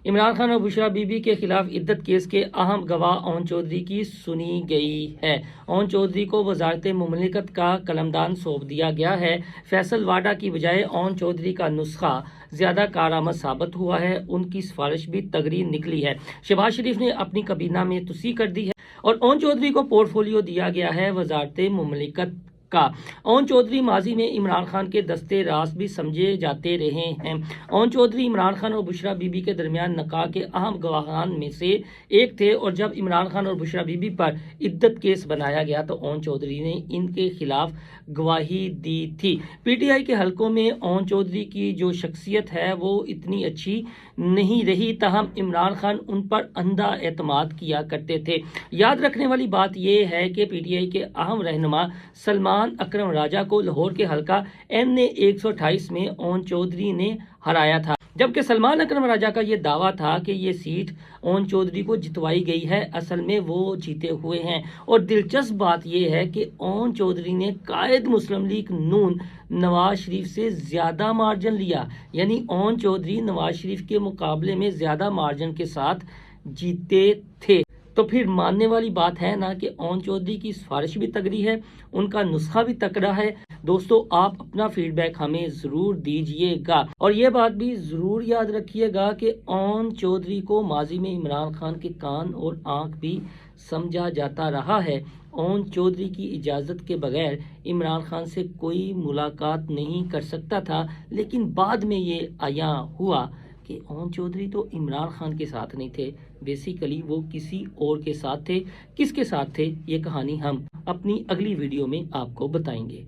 عمران خان اور بشرا be be کے خلاف عدت کیس کے اہم گواہ اون چودھری کی سنی گئی ہے۔ اون چودھری کو وزارت مملکت کا قلمدان سونپ دیا گیا ہے۔ فیصل واڈا کی بجائے اون چودھری کا نسخہ زیادہ کارآمد ثابت ہوا ہے۔ ان کی سفارش بھی تگڑی نکلی ہے۔ شہباز شریف نے اپنی کابینہ میں توسیع کر دی ہے اور اون چودھری کو پورٹ فولیو دیا گیا ہے وزارت مملکت کا۔ اون چودھری ماضی میں عمران خان کے دستے راست بھی سمجھے جاتے رہے ہیں۔ اون چودھری عمران خان اور بشرا بی بی کے درمیان نکاح کے اہم گواہان میں سے ایک تھے اور جب عمران خان اور بشرا بی بی پر عدت کیس بنایا گیا تو اون چودھری نے ان کے خلاف گواہی دی تھی۔ پی ٹی آئی کے حلقوں میں اون چودھری کی جو شخصیت ہے وہ اتنی اچھی نہیں رہی، تاہم عمران خان ان پر اندھا اعتماد کیا کرتے تھے۔ یاد رکھنے والی بات یہ ہے کہ پی ٹی آئی کے اہم رہنما سلمان اکرم راجہ کو لاہور کے حلقہ این اے 128 میں اون چودھری نے ہرایا تھا، جبکہ سلمان اکرم راجہ کا یہ دعویٰ تھا کہ یہ سیٹ اون چودھری کو جتوائی گئی ہے، اصل میں وہ جیتے ہوئے ہیں۔ اور دلچسپ بات یہ ہے کہ اون چودھری نے قائد مسلم لیگ نون نواز شریف سے زیادہ مارجن لیا، یعنی اون چودھری نواز شریف کے مقابلے میں زیادہ مارجن کے ساتھ جیتے تھے۔ تو پھر ماننے والی بات ہے نا کہ اون چودھری کی سفارش بھی تگڑی ہے، ان کا نسخہ بھی تگڑا ہے۔ دوستو، آپ اپنا فیڈ بیک ہمیں ضرور دیجئے گا اور یہ بات بھی ضرور یاد رکھیے گا کہ اون چودھری کو ماضی میں عمران خان کے کان اور آنکھ بھی سمجھا جاتا رہا ہے۔ اون چودھری کی اجازت کے بغیر عمران خان سے کوئی ملاقات نہیں کر سکتا تھا، لیکن بعد میں یہ عیاں ہوا کہ اون چودھری تو عمران خان کے ساتھ نہیں تھے، بیسیکلی وہ کسی اور کے ساتھ تھے۔ کس کے ساتھ تھے یہ کہانی ہم اپنی اگلی ویڈیو میں آپ کو بتائیں گے۔